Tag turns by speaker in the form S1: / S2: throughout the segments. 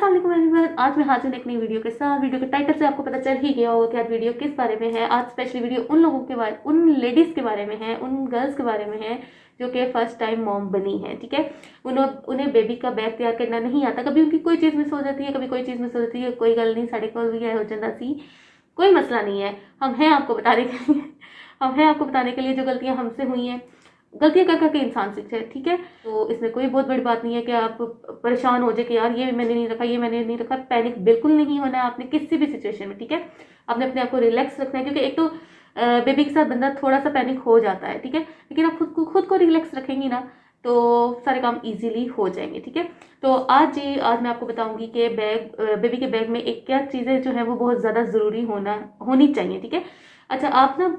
S1: अस्सलाम वालेकुम एवरीवन। आज मैं हाजिर हूं एक नई वीडियो के साथ। वीडियो के टाइटल से आपको पता चल ही गया होगा कि आज वीडियो किस बारे में है। आज स्पेशली वीडियो उन लोगों के बारे, उन लेडीज़ के बारे में है, उन गर्ल्स के बारे में है जो कि फर्स्ट टाइम मॉम बनी है। ठीक है, उन्हें बेबी का बैग तैयार करना नहीं आता। कभी उनकी कोई चीज़ मिस हो जाती है, कभी कोई चीज़ मिस हो जाती है। कोई गल नहीं, साढ़े को भी हो जाता सी, कोई मसला नहीं है। हम हैं आपको बताने के लिए, हम हैं आपको बताने के लिए जो गलतियाँ हमसे हुई हैं। गलतियां कर करके इंसान सीखता है। ठीक है, तो इसमें कोई बहुत बड़ी बात नहीं है कि आप परेशान हो जाए कि यार ये मैंने नहीं रखा, ये मैंने नहीं रखा। पैनिक बिल्कुल नहीं होना है आपने किसी भी सिचुएशन में। ठीक है, आपने अपने आप को रिलैक्स रखना है, क्योंकि एक तो बेबी के साथ बंदा थोड़ा सा पैनिक हो जाता है। ठीक है, लेकिन आप खुद को रिलैक्स रखेंगी ना तो सारे काम इजीली हो जाएंगे। ठीक है, तो आज मैं आपको बताऊंगी कि बेबी के बैग में एक क्या चीज़ें जो है वो बहुत ज़्यादा ज़रूरी होनी चाहिए। ठीक है, अच्छा आप ना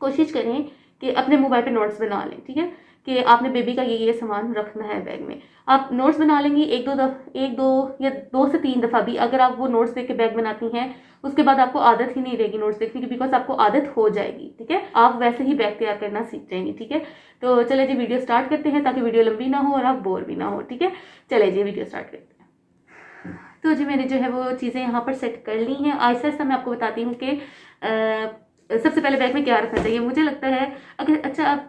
S1: कोशिश करें कि अपने मोबाइल पे नोट्स बना लें। ठीक है, कि आपने बेबी का ये सामान रखना है बैग में। आप नोट्स बना लेंगी एक दो या 2 से 3 दफ़ा भी। अगर आप वो नोट्स देख के बैग बनाती हैं उसके बाद आपको आदत ही नहीं रहेगी नोट्स देखने की, बिकॉज आपको आदत हो जाएगी। ठीक है, आप वैसे ही बैग तैयार करना सीख जाएंगी। ठीक है, तो चले जी वीडियो स्टार्ट करते हैं ताकि वीडियो लंबी ना हो और आप बोर भी ना हो। ठीक है, चले जी वीडियो स्टार्ट करते हैं। तो जी मैंने जो है वो चीज़ें यहाँ पर सेट कर ली हैं। आहिस्ता आहिस्ता मैं आपको बताती हूँ कि सबसे पहले बैग में क्या रखना चाहिए। मुझे लगता है अगर अच्छा आप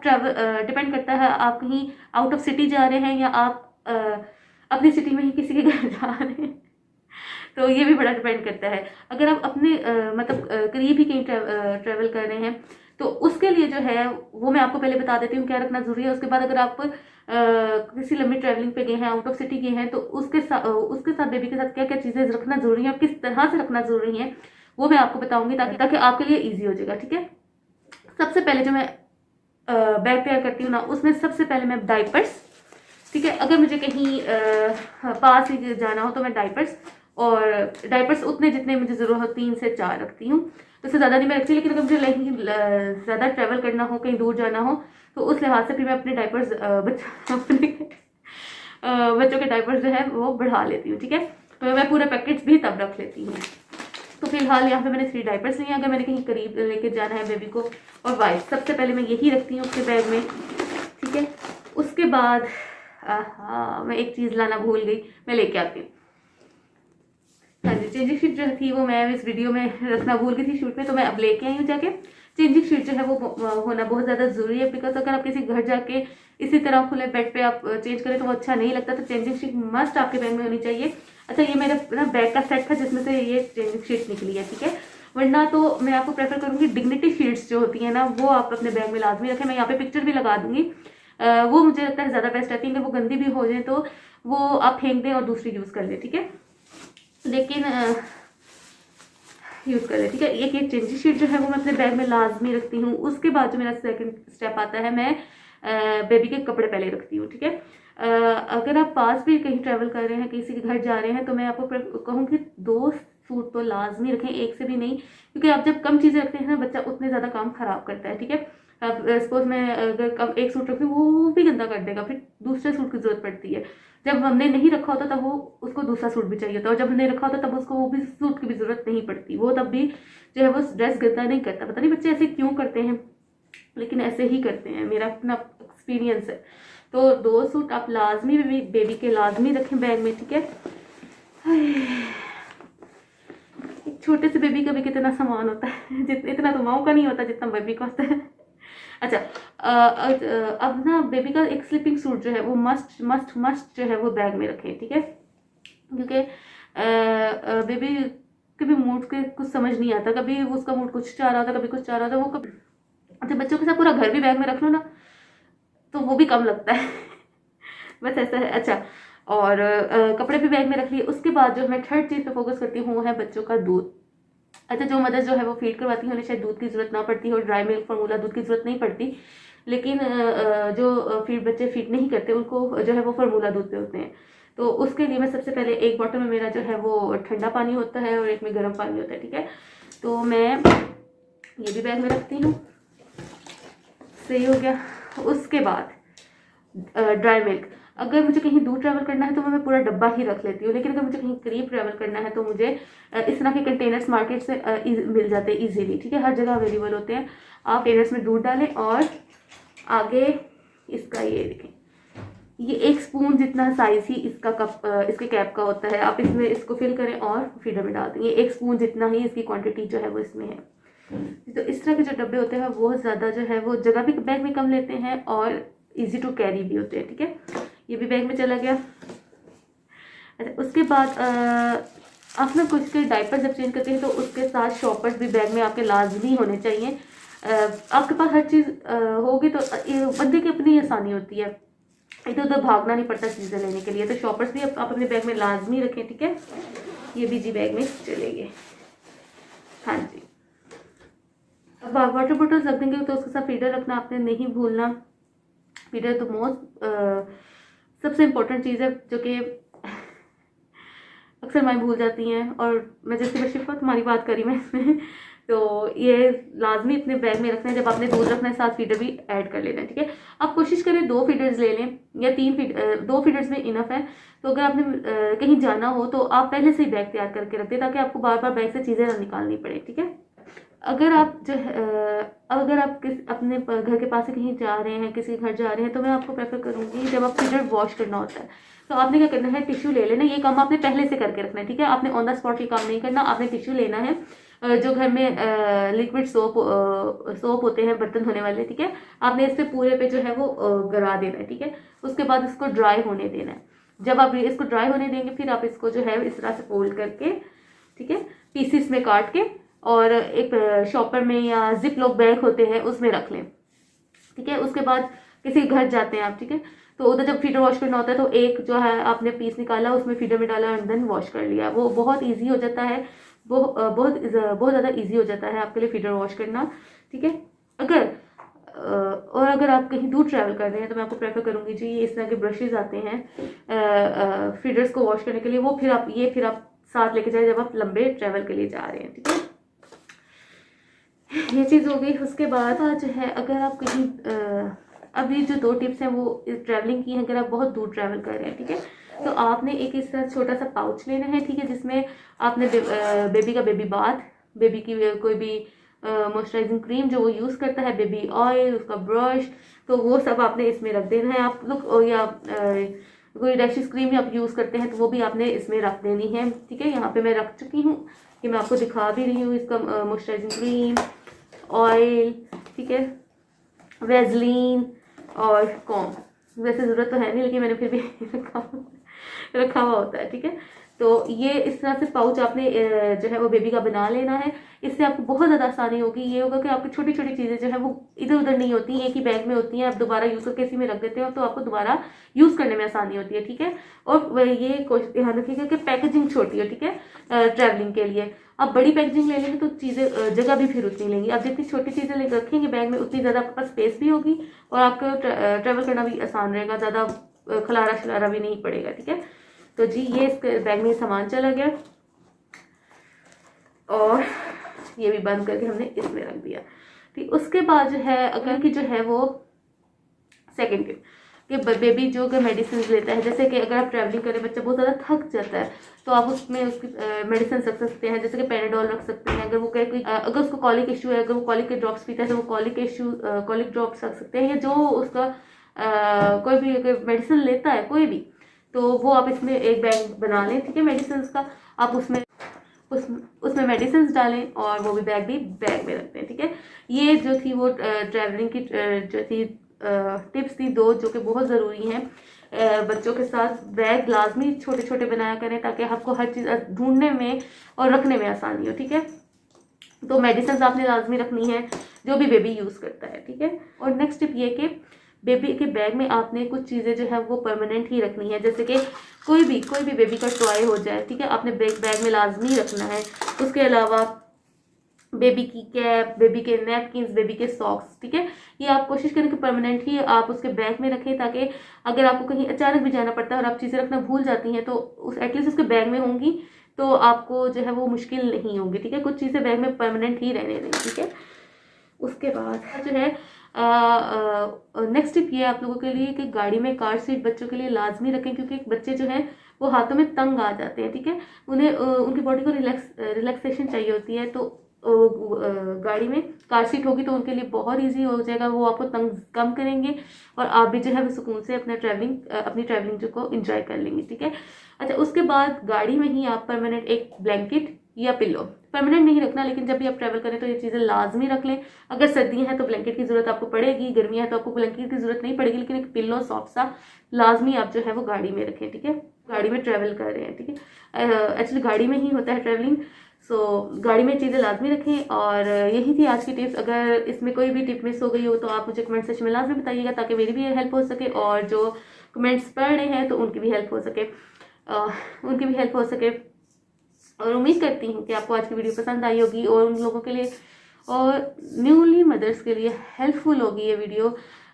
S1: डिपेंड करता है आप कहीं आउट ऑफ सिटी जा रहे हैं या आप अपनी सिटी में ही किसी के घर जा रहे हैं, तो ये भी बड़ा डिपेंड करता है। अगर आप अपने मतलब करीब ही कहीं ट्रैवल कर रहे हैं तो उसके लिए जो है वो मैं आपको पहले बता देती हूँ क्या रखना जरूरी है। उसके बाद अगर आप किसी लंबी ट्रैवलिंग पे गए हैं, आउट ऑफ सिटी गए हैं, तो उसके साथ बेबी के साथ क्या क्या चीज़ें रखना जरूरी है और किस तरह से रखना जरूरी है वो मैं आपको बताऊंगी ताकि आपके लिए ईजी हो जाएगा। ठीक है, सबसे पहले जो मैं बैग तैयार करती हूँ ना उसमें सबसे पहले मैं डाइपर्स। ठीक है, अगर मुझे कहीं पास ही जाना हो तो मैं डाइपर्स उतने जितने मुझे जरूरत हो 3 से 4 रखती हूँ। उससे ज़्यादा नहीं मैं रखती, लेकिन अगर मुझे ज़्यादा ट्रैवल करना हो, कहीं दूर जाना हो, तो उस लिहाज से फिर मैं अपने डाइपर्स बच्चों के डाइपर्स जो है वो बढ़ा लेती हूँ। ठीक है, तो मैं पूरा पैकेट भी तब रख लेती हूँ। तो फिलहाल यहाँ पे मैंने 3 डाइपर्स लिए। अगर मैंने कहीं करीब लेके जाना है बेबी को, और वाइप सबसे पहले मैं यही रखती हूँ उसके बैग में। ठीक है, उसके बाद मैं एक चीज़ लाना भूल गई, मैं लेके आती हूँ। हाँ जी, चेंजिंग शीट जो थी वो मैं इस वीडियो में रखना भूल गई थी शूट में, तो मैं अब लेके आई हूँ जाके। चेंजिंग शीट जो है वो होना बहुत ज़्यादा ज़रूरी है, बिकॉज अगर आप किसी घर जाके इसी तरह खुले बेड पे आप चेंज करें तो वो अच्छा नहीं लगता। तो चेंजिंग शीट मस्ट आपके बैग में होनी चाहिए। अच्छा ये मेरा ना बैग का सेट था जिसमें से ये चेंजिंग शीट निकली है। ठीक है, वरना तो मैं आपको प्रेफर करूँगी डिग्निटी शीट्स जो होती है ना वो आप अपने बैग में लाजमी रखें। मैं यहाँ पे पिक्चर भी लगा दूंगी, वो मुझे लगता है ज़्यादा बेस्ट रहती है। अगर वो गंदी भी हो जाए तो वो आप फेंक दें और दूसरी यूज़ कर लें। ठीक है, लेकिन यूज़ कर लें। ठीक है, एक चेंजिंग शीट जो है वो मैं अपने बैग में लाजमी रखती हूँ। उसके बाद जो मेरा सेकंड स्टेप आता है, मैं बेबी के कपड़े पहले रखती हूँ। ठीक है, अगर आप पास भी कहीं ट्रैवल कर रहे हैं, किसी के घर जा रहे हैं, तो मैं आपको कहूँगी 2 सूट तो लाजमी रखें, एक से भी नहीं, क्योंकि आप जब कम चीज़ें रखते हैं ना बच्चा उतने ज़्यादा काम खराब करता है। ठीक है, अब सपोज मैं अगर कम एक सूट रखती हूँ वो भी गंदा कर देगा, फिर दूसरे सूट की जरूरत पड़ती है। जब हमने नहीं रखा होता तब वो उसको दूसरा सूट भी चाहिए होता है, और जब हमने रखा होता तब उसको वो भी सूट की भी जरूरत नहीं पड़ती, वो तब भी जो है वो ड्रेस गंदा नहीं करता। पता नहीं बच्चे ऐसे क्यों करते हैं, लेकिन ऐसे ही करते हैं, मेरा अपना एक्सपीरियंस है। तो 2 सूट आप लाजमी बेबी के लाजमी रखें बैग में। ठीक है, एक छोटे से बेबी का भी कितना सामान होता है, इतना तो माओ का नहीं होता जितना बेबी का होता है। अच्छा अब ना बेबी का एक स्लीपिंग सूट जो है वो मस्ट जो है वो बैग में रखें। ठीक है, क्योंकि बेबी के भी मूड के कुछ समझ नहीं आता, कभी उसका मूड कुछ चाह रहा था, कभी कुछ चाह रहा था, वो कभी अच्छा बच्चों के साथ पूरा घर भी बैग में रख लो ना तो वो भी कम लगता है बस ऐसा है। अच्छा, और कपड़े भी बैग में रख लिए। उसके बाद जो मैं थर्ड चीज़ पे फोकस करती हूँ वो है बच्चों का दूध। अच्छा, जो मदर जो है वो फीड करवाती हैं उन्हें शायद दूध की ज़रूरत ना पड़ती और ड्राई मिल्क फार्मूला दूध की ज़रूरत नहीं पड़ती, लेकिन जो बच्चे फीड नहीं करते उनको जो है वो फार्मूला दूध पे होते हैं। तो उसके लिए मैं सबसे पहले एक बॉटल में मेरा जो है वो ठंडा पानी होता है और एक में गर्म पानी होता है। ठीक है, तो मैं ये भी बैग में रखती हूँ। सही हो गया। उसके बाद ड्राई मिल्क, अगर मुझे कहीं दूर ट्रैवल करना है तो मैं पूरा डब्बा ही रख लेती हूँ, लेकिन अगर मुझे कहीं करीब ट्रैवल करना है तो मुझे इस तरह के कंटेनर्स मार्केट से मिल जाते हैं इजीली। ठीक है, हर जगह अवेलेबल होते हैं। आप कंटेनर्स में दूध डालें और आगे इसका ये देखें, ये 1 स्पून जितना साइज ही इसका कप इसके कैप का होता है। आप इसमें इसको फिल करें और फीडर में डाल दें। ये 1 स्पून जितना ही इसकी क्वांटिटी जो है वो इसमें है। तो इस तरह के जो डब्बे होते हैं वो ज़्यादा जो है वो जगह भी बैग में कम लेते हैं और इजी टू कैरी भी होते हैं। ठीक है, ये भी बैग में चला गया। अच्छा, उसके बाद आप ना कुछ के डायपर जब चेंज करते हैं तो उसके साथ शॉपर्स भी बैग में आपके लाजमी होने चाहिए। आपके पास हर चीज़ होगी तो बंदे की अपनी आसानी होती है, इधर उधर भागना नहीं पड़ता चीज़ें लेने के लिए। तो शॉपर्स भी आप अपने बैग में लाजमी रखें। ठीक है, ये भी जी बैग में चलेंगे। हाँ जी, अब आप वाटर बॉटल्स रख देंगे तो उसके साथ फीडर रखना आपने नहीं भूलना। फीडर तो मोस्ट सबसे इम्पोर्टेंट चीज़ है जो कि अक्सर मैं भूल जाती हैं। और मैं जैसे शिफा तुम्हारी बात करी मैं इसमें तो ये लाजमी अपने बैग में रखना है। जब आपने दूध रखना है साथ फीडर भी ऐड कर लेना है। ठीक है, आप कोशिश करें 2 फीडर्स ले लें या 2 फीडर्स में इनफ है। तो अगर आपने कहीं जाना हो तो आप पहले से ही बैग तैयार करके रख दें ताकि आपको बार बार बैग से चीज़ें ना निकालनी पड़े। ठीक है, अगर आप जो अगर आप अपने घर के पास से कहीं जा रहे हैं, किसी के घर जा रहे हैं, तो मैं आपको प्रेफर करूँगी जब आप फीडर वॉश करना होता है तो आपने क्या करना है, टिश्यू ले लेना। ये काम आपने पहले से करके रखना है। ठीक है, आपने ऑन द स्पॉट ये काम नहीं करना। आपने टिश्यू लेना है, जो घर में लिक्विड सोप होते हैं बर्तन धोने वाले। ठीक है, आपने इस पे पूरे पे जो है वो गरा देना है। ठीक है, उसके बाद इसको ड्राई होने देना है। जब आप इसको ड्राई होने देंगे फिर आप इसको जो है इस तरह से फोल्ड करके, ठीक है, पीसीस में काट के और एक शॉपर में या जिप लॉक बैग होते हैं उसमें रख लें। ठीक है, उसके बाद किसी घर जाते हैं आप, ठीक है, तो उधर जब फीडर वॉश करना होता है तो एक जो है आपने पीस निकाला, उसमें फीडर में डाला एंड देन वॉश कर लिया। वो बहुत ईजी हो जाता है, वो बहुत ज़्यादा ईजी हो जाता है आपके लिए फीडर वॉश करना। ठीक है, अगर आप कहीं दूर ट्रैवल कर रहे हैं तो मैं आपको प्रेफर करूंगी जी ये इस तरह के ब्रशेज आते हैं फीडर्स को वॉश करने के लिए, वो फिर आप साथ लेके जाए जब आप लंबे ट्रैवल के लिए जा रहे हैं। ठीक है, ये चीज़ हो गई। उसके बाद जो है अगर आप कहीं अभी जो 2 टिप्स हैं वो ट्रैवलिंग की हैं। अगर आप बहुत दूर ट्रैवल कर रहे हैं, ठीक है, तो आपने एक इस तरह छोटा सा पाउच लेना है। ठीक है, जिसमें आपने बेबी का बेबी बाथ, बेबी की कोई भी मॉइस्चराइजिंग क्रीम जो वो यूज़ करता है, बेबी ऑयल, उसका ब्रश, तो वो सब आपने इसमें रख देना है। आप लोग या कोई रैशेस क्रीम आप यूज़ करते हैं तो वो भी आपने इसमें रख देनी है। ठीक है, यहाँ पे मैं रख चुकी हूँ, कि मैं आपको दिखा भी रही हूँ। इसका मॉइस्चराइजिंग क्रीम, ऑयल, ठीक है, वेजलीन और कॉम। वैसे ज़रूरत तो है नहीं लेकिन मैंने फिर भी रखा हुआ होता है। ठीक है, तो ये इस तरह से पाउच आपने जो है वो बेबी का बना लेना है। इससे आपको बहुत ज़्यादा आसानी होगी। ये होगा कि आपकी छोटी छोटी चीज़ें जो है वो इधर उधर नहीं होती, एक ही बैग में होती हैं। आप दोबारा यूज़ करके इसी में रख देते हो तो आपको दोबारा यूज़ करने में आसानी होती है। ठीक है, और ये ध्यान रखिएगा कि पैकेजिंग छोटी हो। ठीक है, ट्रैवलिंग के लिए आप बड़ी पैकेजिंग ले लेंगे तो चीज़ें जगह भी फिर उतनी लेंगी। आप जितनी छोटी चीज़ें लेकर रखेंगे बैग में उतनी ज़्यादा आपके पास स्पेस भी होगी और आपको ट्रैवल करना भी आसान रहेगा, ज़्यादा खलारा शलारा भी नहीं पड़ेगा। ठीक है, तो जी ये इस बैग में सामान चला गया और ये भी बंद करके हमने इसमें रख दिया। ठीक, उसके बाद जो है अगर की जो है वो सेकेंड टिप कि बेबी जो अगर मेडिसिन लेता है, जैसे कि अगर आप ट्रैवलिंग करें बच्चा बहुत ज़्यादा थक जाता है तो आप उसमें उसकी मेडिसिन रख सकते हैं, जैसे कि पेनाडोल रख सकते हैं। अगर वो कोई अगर उसको कॉलिक इशू है, अगर वो कॉलिक के ड्रॉप्स पीता है तो वो कॉलिक ड्रॉप्स रख सकते हैं। या जो उसका कोई भी अगर मेडिसिन लेता है कोई भी, तो वो आप इसमें एक बैग बना लें। ठीक है, मेडिसिन का आप उसमें मेडिसिन डालें और वो भी बैग में रखते हैं। ठीक है, ये जो थी वो ट्रैवलिंग की जो थी टिप्स थी 2 जो कि बहुत ज़रूरी हैं। बच्चों के साथ बैग लाजमी छोटे छोटे बनाया करें ताकि आपको हर चीज़ ढूंढने में और रखने में आसानी हो। ठीक है, तो मेडिसिन आपने लाजमी रखनी है जो भी बेबी यूज़ करता है। ठीक है, और नेक्स्ट टिप ये कि बेबी के बैग में आपने कुछ चीज़ें जो है वो परमानेंट ही रखनी है, जैसे कि कोई भी बेबी का टॉय हो जाए। ठीक है, आपने बैग में लाजमी रखना है। उसके अलावा बेबी की कैप, बेबी के नैपकिन्स, बेबी के सॉक्स, ठीक है, ये आप कोशिश करें कि परमानेंट ही आप उसके बैग में रखें ताकि अगर आपको कहीं अचानक भी जाना पड़ता है और आप चीज़ें रखना भूल जाती हैं तो एटलीस्ट उसके बैग में होंगी तो आपको जो है वो मुश्किल नहीं होगी। ठीक है, कुछ चीज़ें बैग में परमानेंट ही रहने दें। ठीक है, उसके बाद जो है नेक्स्ट टिप ये आप लोगों के लिए कि गाड़ी में कार सीट बच्चों के लिए लाजमी रखें, क्योंकि बच्चे जो हैं वो हाथों में तंग आ जाते हैं। ठीक है, उन्हें उनकी बॉडी को रिलैक्सेशन चाहिए होती है, तो गाड़ी में कार सीट होगी तो उनके लिए बहुत इजी हो जाएगा, वो आपको तंग कम करेंगे और आप भी जो है वो सुकून से अपनी ट्रैवलिंग जो को एंजॉय कर लेंगे, ठीक है। अच्छा, उसके बाद गाड़ी में ही आप परमानेंट एक ब्लैंकेट या पिलो, परमानेंट नहीं रखना, लेकिन जब भी आप ट्रैवल करें तो ये चीज़ें लाजमी रख लें। अगर सर्दियाँ हैं तो ब्लैंकेट की ज़रूरत आपको पड़ेगी, गर्मियाँ हैं तो आपको ब्लैंकेट की ज़रूरत नहीं पड़ेगी, लेकिन एक पिलो सॉफ्ट सा लाजमी आप जो है वो गाड़ी में रखें, ठीक है। गाड़ी में ट्रैवल कर रहे हैं, ठीक है, एक्चुअली गाड़ी में ही होता है ट्रैवलिंग, सो गाड़ी में चीज़ें लाजमी रखें। और यही थी आज की टिप्स। अगर इसमें कोई भी टिप मिस हो गई हो तो आप मुझे कमेंट सेक्शन में लाजमी बताइएगा, ताकि मेरी भी हेल्प हो सके और जो कमेंट्स पढ़ रहे हैं तो उनकी भी हेल्प हो सके। और उम्मीद करती हूँ कि आपको आज की वीडियो पसंद आई होगी और उन लोगों के लिए और न्यूली मदर्स के लिए हेल्पफुल होगी ये वीडियो,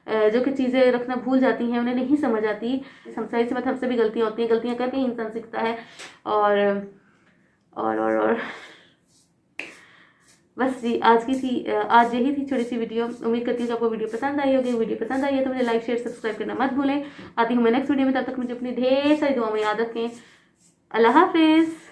S1: जो कि चीज़ें रखना भूल जाती हैं, उन्हें नहीं समझ आती। समझाई से बात, हमसे भी गलतियाँ होती हैं, गलतियाँ करके ही इंसान सीखता है। और बस जी, आज यही थी छोटी सी वीडियो। उम्मीद करती हूँ कि आपको वीडियो पसंद आई होगी। वीडियो पसंद आई है तो मुझे लाइक शेयर सब्सक्राइब करना मत भूलें। आती हूँ मैं नेक्स्ट वीडियो में, तब तक मुझे अपनी ढेर सारी दुआओं में याद रखें। अल्लाह हाफिज़।